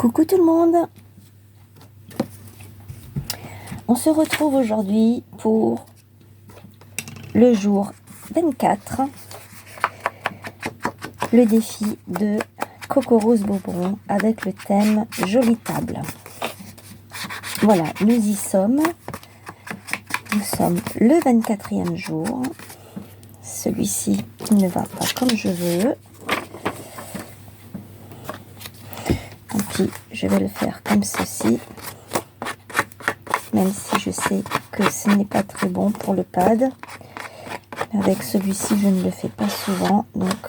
Coucou tout le monde. On se retrouve aujourd'hui pour le jour 24, le défi de Coco Rose Beaubron avec le thème Jolie table. Voilà, nous y sommes. Nous sommes le 24e jour. Celui-ci ne va pas comme je veux. Tant pis, je vais le faire comme ceci. Même si je sais que ce n'est pas très bon pour le pad. Avec celui-ci, je ne le fais pas souvent. Donc,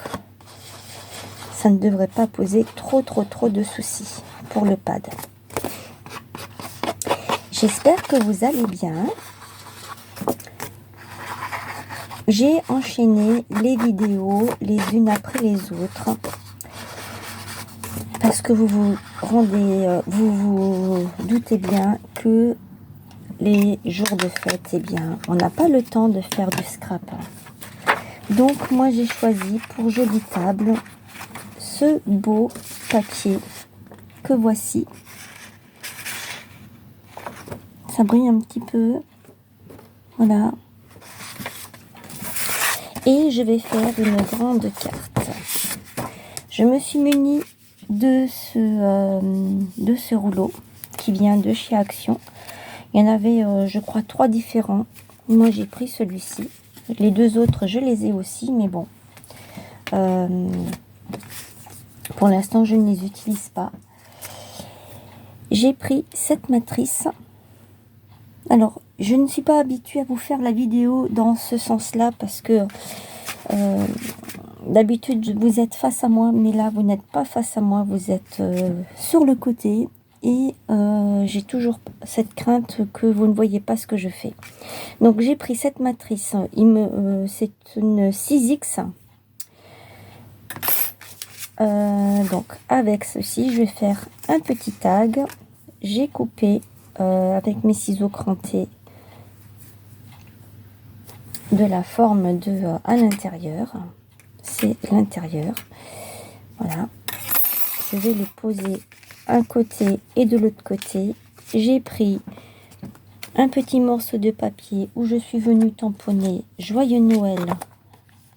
ça ne devrait pas poser trop de soucis pour le pad. J'espère que vous allez bien. J'ai enchaîné les vidéos les unes après les autres. Parce que vous vous doutez bien que les jours de fête, eh bien, on n'a pas le temps de faire du scrap. Donc, moi, j'ai choisi pour jolie table ce beau papier que voici. Ça brille un petit peu. Voilà. Et je vais faire une grande carte. Je me suis munie de ce rouleau qui vient de chez Action. Il y en avait, je crois, 3 différents. Moi, j'ai pris celui-ci. Les 2 autres, je les ai aussi, mais bon. Pour l'instant, je ne les utilise pas. J'ai pris cette matrice. Alors, je ne suis pas habituée à vous faire la vidéo dans ce sens-là parce que d'habitude, vous êtes face à moi, mais là, vous n'êtes pas face à moi. Vous êtes sur le côté. Et j'ai toujours cette crainte que vous ne voyez pas ce que je fais. Donc j'ai pris cette matrice. C'est une 6X. Donc avec ceci, je vais faire un petit tag. J'ai coupé avec mes ciseaux crantés de la forme à l'intérieur. C'est l'intérieur. Voilà. Je vais les poser un côté et de l'autre côté. J'ai pris un petit morceau de papier où je suis venue tamponner Joyeux Noël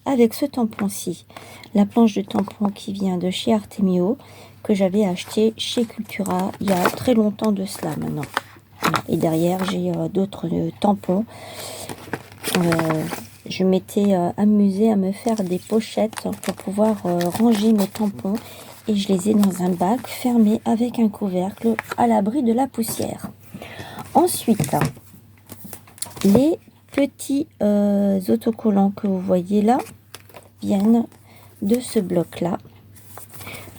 avec ce tampon-ci. La planche de tampon qui vient de chez Artemio que j'avais acheté chez Cultura il y a très longtemps de cela maintenant. Et derrière, j'ai d'autres tampons. Je m'étais amusée à me faire des pochettes pour pouvoir ranger mes tampons. Et je les ai dans un bac fermé avec un couvercle à l'abri de la poussière. Ensuite, les petits autocollants que vous voyez là viennent de ce bloc-là.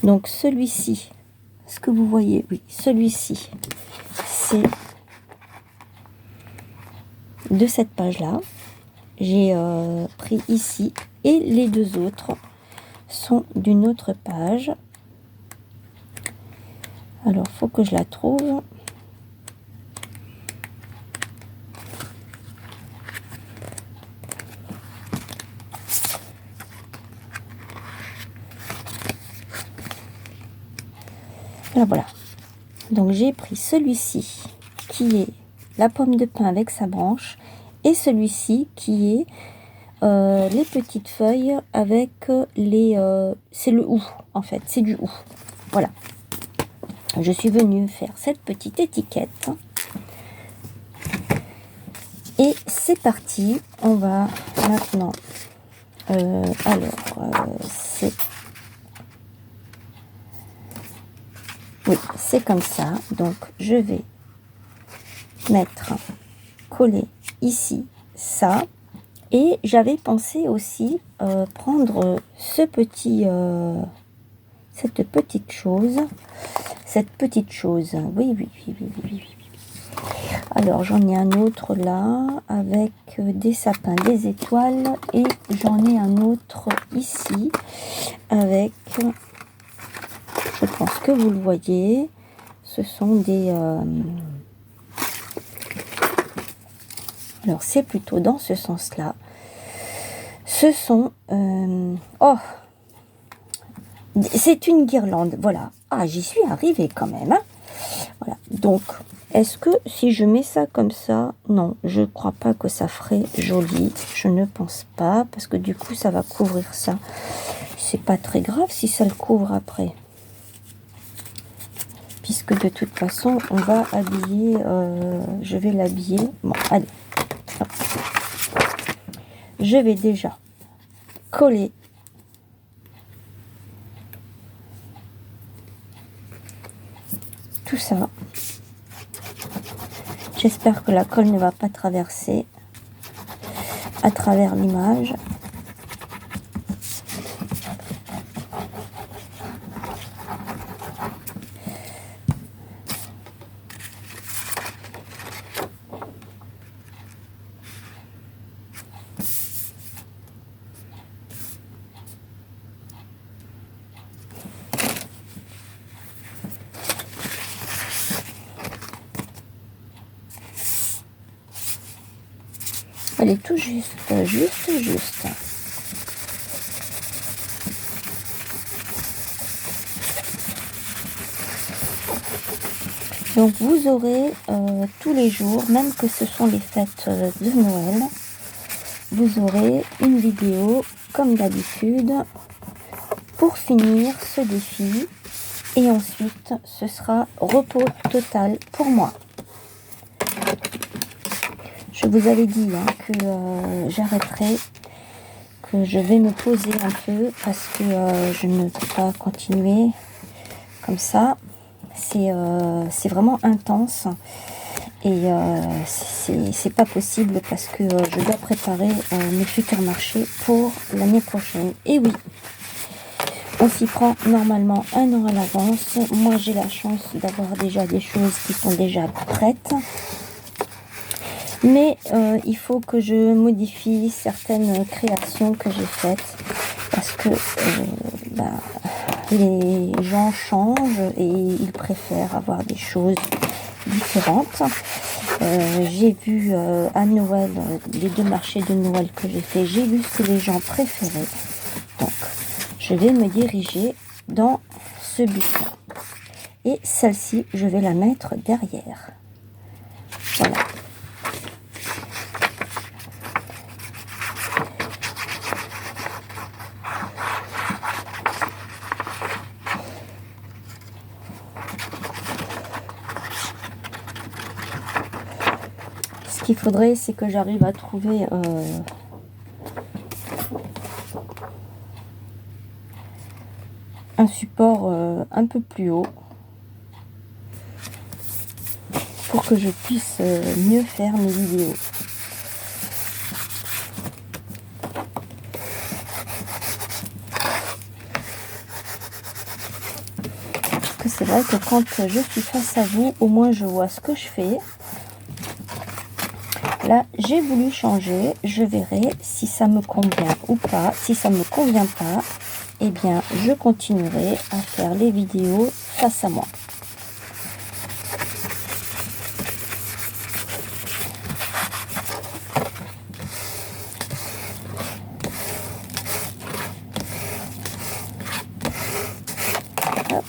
Donc celui-ci, ce que vous voyez, oui, celui-ci, c'est de cette page-là. J'ai pris ici et les 2 autres sont d'une autre page. Alors, il faut que je la trouve. Là, voilà. Donc, j'ai pris celui-ci qui est la pomme de pin avec sa branche et celui-ci qui est les petites feuilles avec les... c'est le hou, en fait. C'est du hou. Voilà. Je suis venue faire cette petite étiquette. Et c'est parti. On va maintenant... c'est... Oui, c'est comme ça. Donc, je vais coller ici ça. Et j'avais pensé aussi prendre cette petite chose. Oui. Alors, j'en ai un autre là, avec des sapins, des étoiles. Et j'en ai un autre ici, avec, je pense que vous le voyez, ce sont des... alors, c'est plutôt dans ce sens-là. Ce sont C'est une guirlande, voilà. Ah, j'y suis arrivée quand même, hein. Voilà, donc, est-ce que si je mets ça comme ça, non, je crois pas que ça ferait joli. Je ne pense pas, parce que du coup, ça va couvrir ça. C'est pas très grave si ça le couvre après. Puisque de toute façon, on va habiller, je vais l'habiller. Bon, allez. Hop. Je vais déjà coller tout ça. J'espère que la colle ne va pas traverser à travers l'image. Elle est tout juste. Donc vous aurez tous les jours, même que ce sont les fêtes de Noël, vous aurez une vidéo comme d'habitude pour finir ce défi. Et ensuite, ce sera repos total pour moi. Je vous avais dit hein, que j'arrêterai, que je vais me poser un peu parce que je ne peux pas continuer comme ça. C'est vraiment intense et c'est pas possible parce que je dois préparer mes futurs marchés pour l'année prochaine. Et oui, on s'y prend normalement 1 an à l'avance. Moi, j'ai la chance d'avoir déjà des choses qui sont déjà prêtes. Mais il faut que je modifie certaines créations que j'ai faites parce que les gens changent et ils préfèrent avoir des choses différentes. J'ai vu à Noël, les 2 marchés de Noël que j'ai fait, j'ai vu ce que les gens préféraient. Donc, je vais me diriger dans ce but-là. Et celle-ci, je vais la mettre derrière. Voilà. Ce qu'il faudrait, c'est que j'arrive à trouver un support un peu plus haut pour que je puisse mieux faire mes vidéos. Parce que c'est vrai que quand je suis face à vous, au moins je vois ce que je fais. Là, j'ai voulu changer, je verrai si ça me convient ou pas. Si ça me convient pas, eh bien, je continuerai à faire les vidéos face à moi. Hop.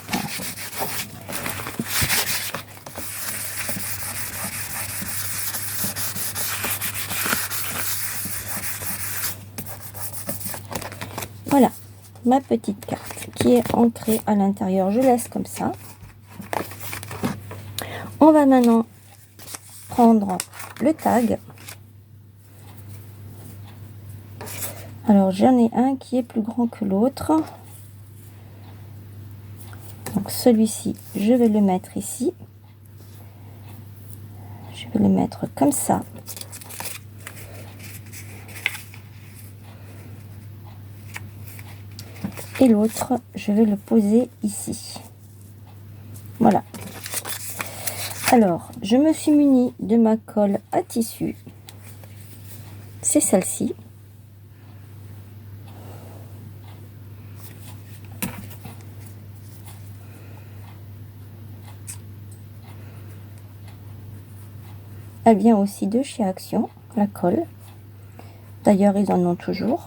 Voilà, ma petite carte qui est entrée à l'intérieur. Je laisse comme ça. On va maintenant prendre le tag. Alors, j'en ai un qui est plus grand que l'autre. Donc, celui-ci, je vais le mettre ici. Je vais le mettre comme ça. Et l'autre, je vais le poser ici. Voilà. Alors, je me suis munie de ma colle à tissu. C'est celle-ci. Elle vient aussi de chez Action, la colle. D'ailleurs, ils en ont toujours.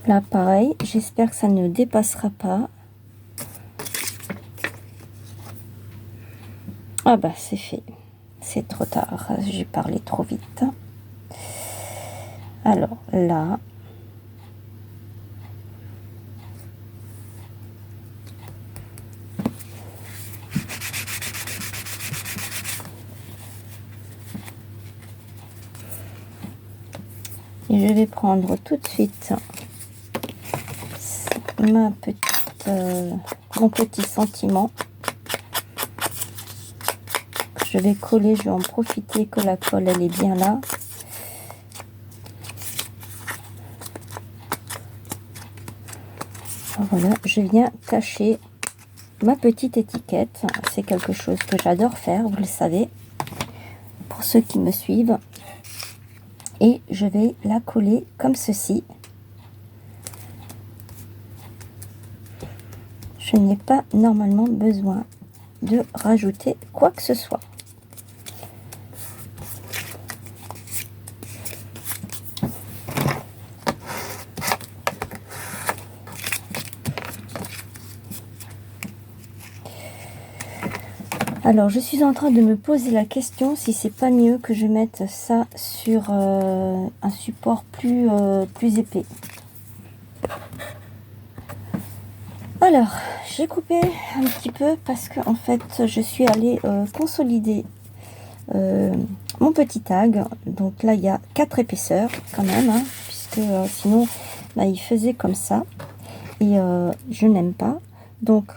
Là, pareil, j'espère que ça ne dépassera pas. Ah bah, c'est fait. C'est trop tard. J'ai parlé trop vite. Alors, là... Et je vais prendre tout de suite mon petit sentiment. Je vais coller, je vais en profiter que la colle elle est bien là. Voilà, je viens cacher ma petite étiquette. C'est quelque chose que j'adore faire, vous le savez, pour ceux qui me suivent. Et je vais la coller comme ceci. Je n'ai pas normalement besoin de rajouter quoi que ce soit. Alors, je suis en train de me poser la question si c'est pas mieux que je mette ça sur un support plus épais. Alors, j'ai coupé un petit peu parce que en fait, je suis allée consolider mon petit tag. Donc là, il y a 4 épaisseurs quand même, hein, puisque sinon, bah, il faisait comme ça. Et je n'aime pas. Donc,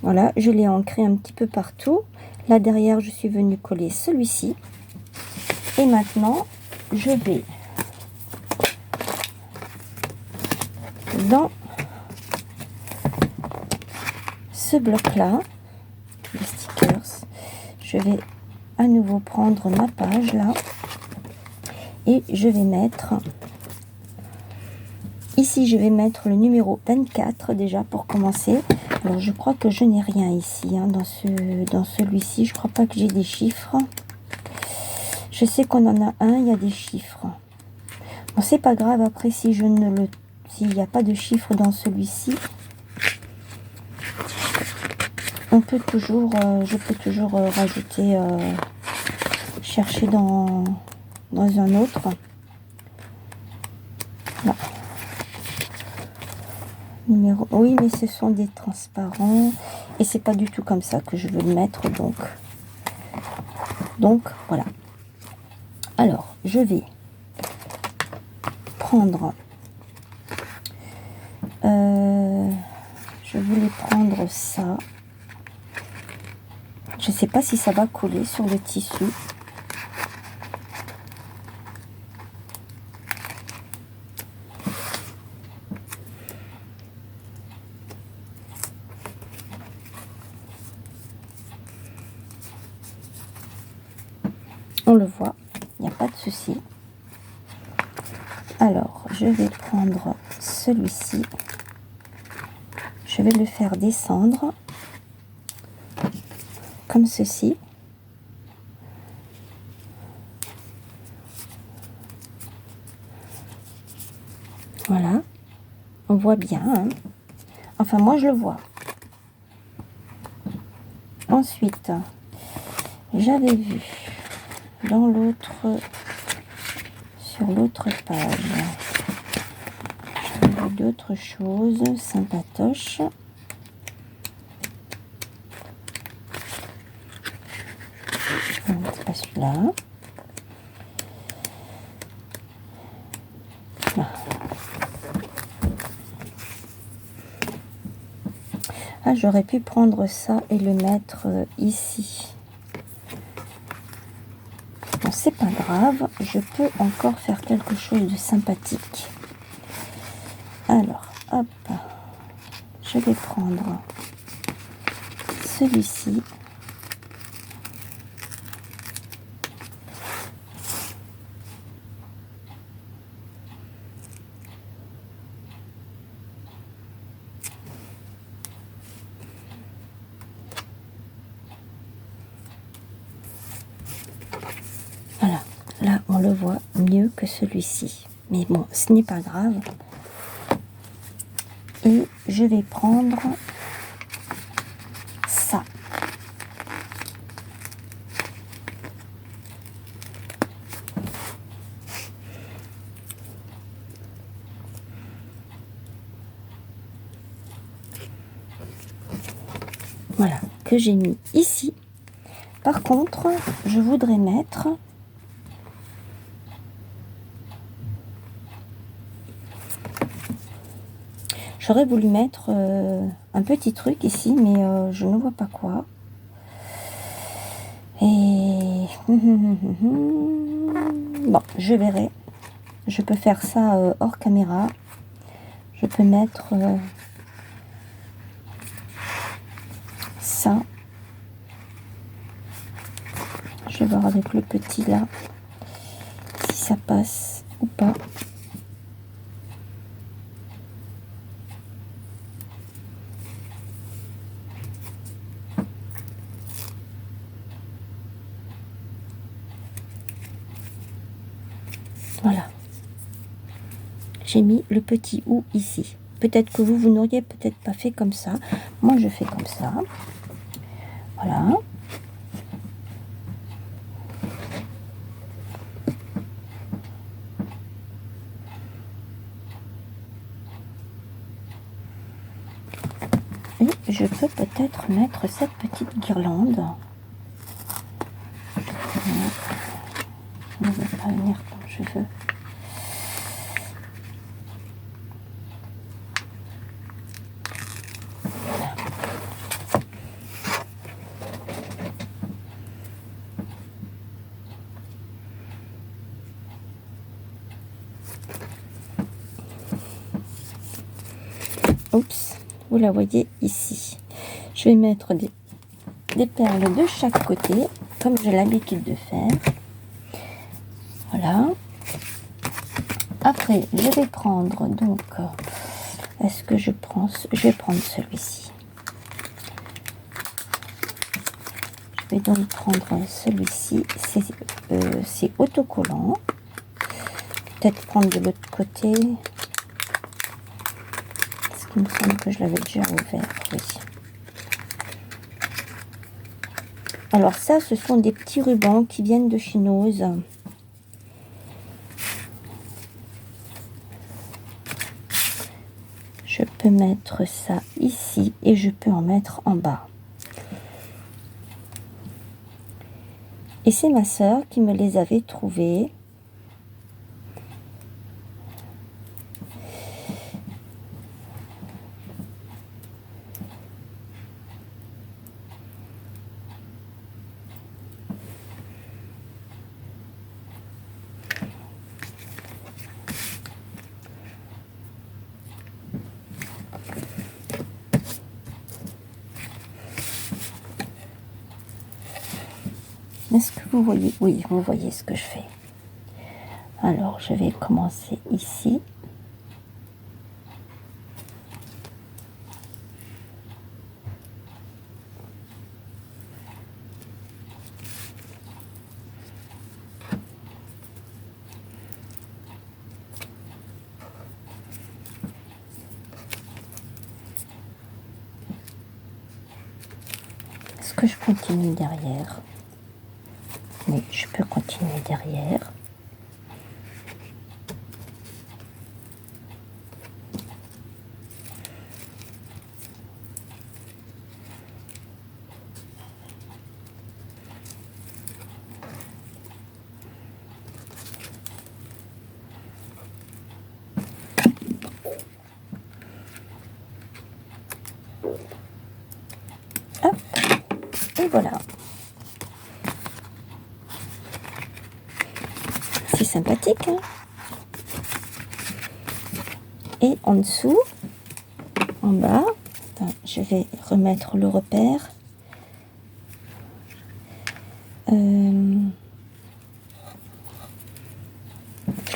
voilà, je l'ai ancré un petit peu partout. Là derrière, je suis venue coller celui-ci. Et maintenant, je vais dans ce bloc-là, les stickers, je vais à nouveau prendre ma page là. Et je vais mettre, ici je vais mettre le numéro 24 déjà pour commencer. Alors je crois que je n'ai rien ici, hein, dans celui-ci, je crois pas que j'ai des chiffres. Je sais qu'on en a un, il y a des chiffres. Bon, c'est pas grave, après si je ne le... S'il n'y a pas de chiffres dans celui-ci, on peut toujours... je peux toujours rajouter... chercher dans un autre. Là. Numéro... Oui, mais ce sont des transparents. Et c'est pas du tout comme ça que je veux le mettre, donc voilà. Alors, je vais prendre... je voulais prendre ça. Je sais pas si ça va coller sur le tissu. On le voit, il n'y a pas de souci. Alors, je vais prendre celui-ci. Je vais le faire descendre comme ceci. Voilà, on voit bien, hein. Enfin moi je le vois. Ensuite, j'avais vu dans sur l'autre page, j'avais vu d'autres choses sympatoches. C'est pas celui-là. Ah, j'aurais pu prendre ça et le mettre ici. Bon, c'est pas grave, je peux encore faire quelque chose de sympathique. Alors, hop, je vais prendre celui-ci. Voilà, là on le voit mieux que celui-ci. Mais bon, ce n'est pas grave. Et je vais prendre ça. Voilà, que j'ai mis ici. Par contre, je voudrais mettre j'aurais voulu mettre un petit truc ici, mais je ne vois pas quoi. Et bon, je verrai. Je peux faire ça hors caméra. Je peux mettre ça. Je vais voir avec le petit là si ça passe ou pas. Voilà. J'ai mis le petit ou ici. Peut-être que vous n'auriez peut-être pas fait comme ça. Moi, je fais comme ça. Voilà. Et je peux peut-être mettre cette petite guirlande. Voilà. Je ne veux pas venir comme je veux. Oups, vous la voyez ici. Je vais mettre des perles de chaque côté, comme j'ai l'habitude de faire. Voilà. Après, je vais prendre donc, est-ce que je vais prendre celui-ci. Je vais donc prendre celui-ci. C'est autocollant. Peut-être prendre de l'autre côté. Parce qu'il me semble que je l'avais déjà ouvert. Oui. Alors ça, ce sont des petits rubans qui viennent de chez Nose. Je peux mettre ça ici et je peux en mettre en bas. Et c'est ma sœur qui me les avait trouvés. Est-ce que vous voyez? Oui, vous voyez ce que je fais. Alors, je vais commencer ici. Est-ce que je continue derrière? Oui, je peux continuer derrière. Hop, et voilà. C'est sympathique, hein? Et en dessous, en bas, attends, je vais remettre le repère. Je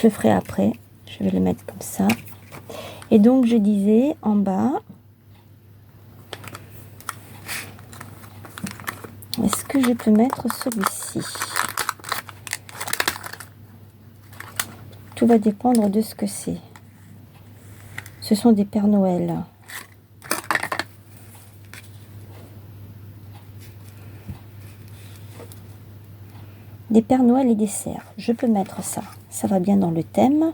le ferai après. Je vais le mettre comme ça. Et donc, je disais en bas, est-ce que je peux mettre celui-ci? Tout va dépendre de ce que c'est. Ce sont des Pères Noël. Des Pères Noël et des cerfs. Je peux mettre ça. Ça va bien dans le thème.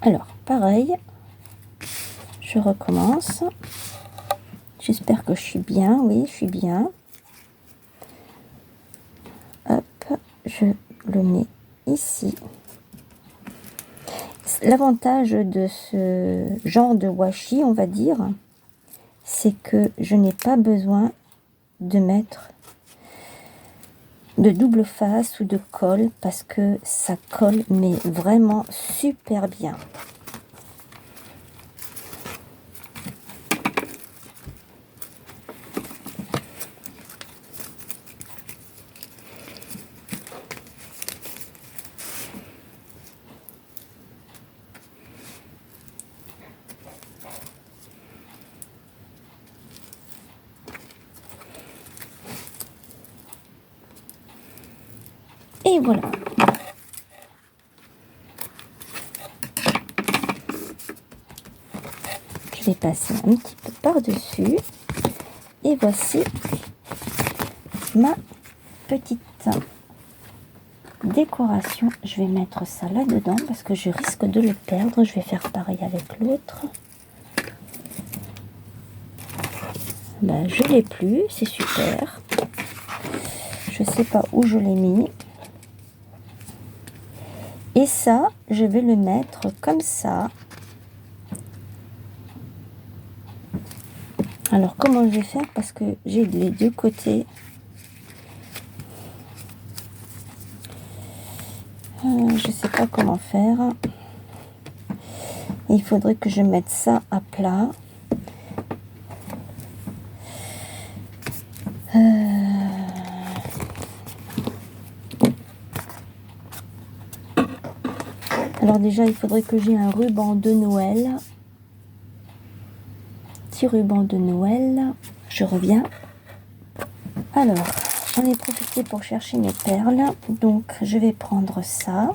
Alors, pareil. Je recommence. J'espère que je suis bien. Oui, je suis bien. Hop, je le mets ici. L'avantage de ce genre de washi, on va dire, c'est que je n'ai pas besoin de mettre de double face ou de colle parce que ça colle mais vraiment super bien. Et voilà. Je vais passer un petit peu par-dessus. Et voici ma petite décoration. Je vais mettre ça là-dedans parce que je risque de le perdre. Je vais faire pareil avec l'autre. Ben, je l'ai plus, c'est super. Je sais pas où je l'ai mis. Et ça, je vais le mettre comme ça. Alors, comment je vais faire? Parce que j'ai les deux côtés. Je sais pas comment faire. Il faudrait que je mette ça à plat. Alors déjà, il faudrait que j'ai un ruban de Noël. Petit ruban de Noël. Je reviens. Alors, j'en ai profité pour chercher mes perles. Donc, je vais prendre ça.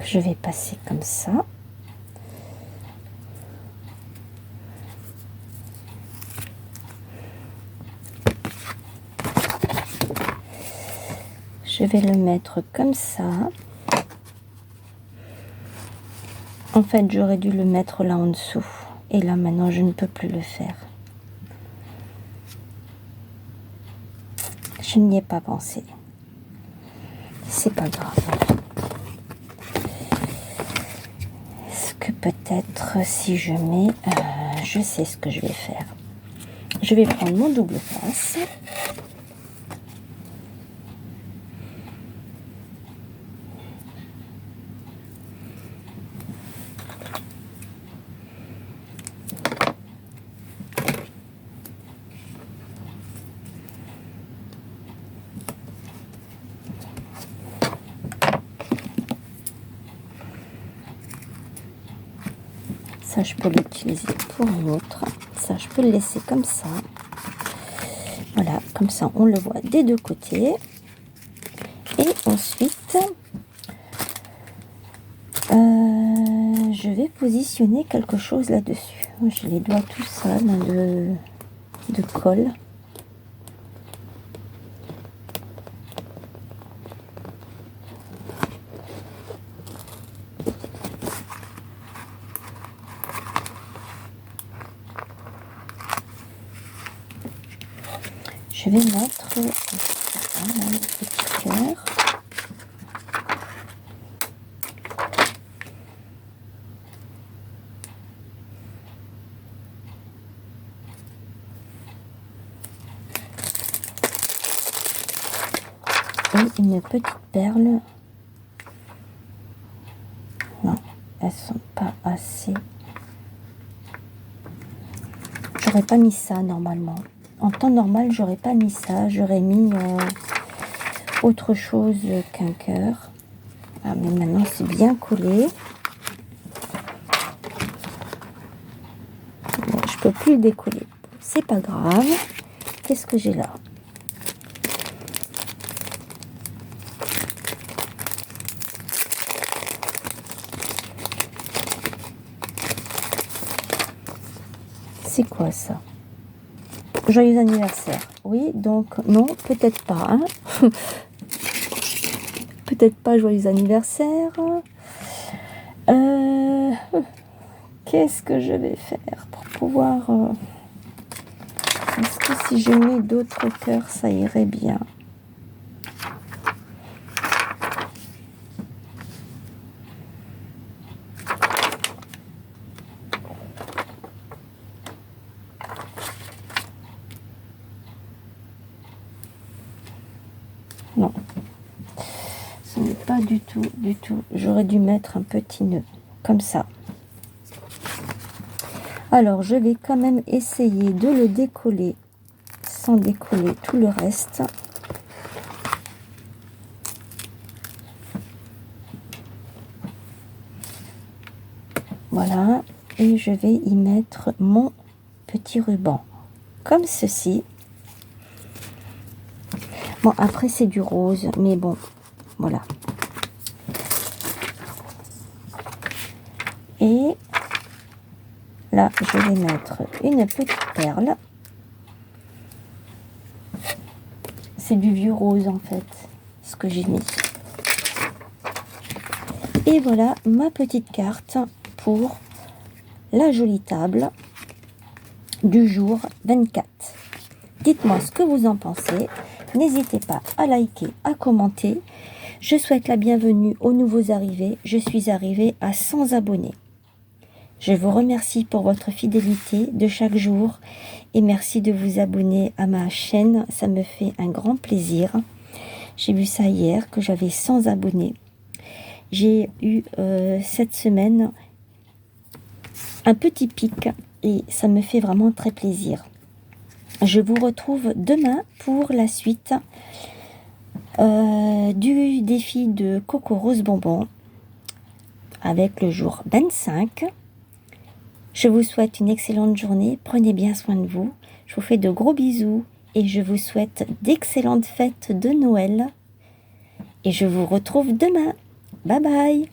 Je vais passer comme ça. Je vais le mettre comme ça. En fait, j'aurais dû le mettre là en dessous. Et là, maintenant, je ne peux plus le faire. Je n'y ai pas pensé. C'est pas grave. Est-ce que peut-être si je mets... je sais ce que je vais faire. Je vais prendre mon double face. Ça, je peux l'utiliser pour une autre. Ça, je peux le laisser comme ça. Voilà, comme ça, on le voit des deux côtés. Et ensuite, je vais positionner quelque chose là-dessus. J'ai les doigts tout sales de colle. Je vais mettre un petit cœur. Et une petite perle. Non, elles sont pas assez. J'aurais pas mis ça normalement. En temps normal, j'aurais pas mis ça. J'aurais mis autre chose qu'un cœur. Ah, mais maintenant c'est bien collé. Bon, je peux plus le décoller. C'est pas grave. Qu'est-ce que j'ai là? C'est quoi ça? Joyeux anniversaire. Oui, donc non, peut-être pas. Hein. Peut-être pas joyeux anniversaire. Qu'est-ce que je vais faire pour pouvoir... Est-ce que si je mets d'autres cœurs, ça irait bien? Non. Ce n'est pas du tout, du tout. J'aurais dû mettre un petit nœud, comme ça. Alors, je vais quand même essayer de le décoller, sans décoller tout le reste. Voilà. Et je vais y mettre mon petit ruban, comme ceci. Bon, après, c'est du rose, mais bon, voilà. Et là, je vais mettre une petite perle. C'est du vieux rose, en fait, ce que j'ai mis. Et voilà ma petite carte pour la jolie table du jour 24. Dites-moi ce que vous en pensez. N'hésitez pas à liker, à commenter. Je souhaite la bienvenue aux nouveaux arrivés. Je suis arrivée à 100 abonnés. Je vous remercie pour votre fidélité de chaque jour et merci de vous abonner à ma chaîne. Ça me fait un grand plaisir. J'ai vu ça hier que j'avais 100 abonnés. J'ai eu cette semaine un petit pic et ça me fait vraiment très plaisir. Je vous retrouve demain pour la suite du défi de Coco Rose Bonbon avec le jour 25. Je vous souhaite une excellente journée. Prenez bien soin de vous. Je vous fais de gros bisous et je vous souhaite d'excellentes fêtes de Noël. Et je vous retrouve demain. Bye bye.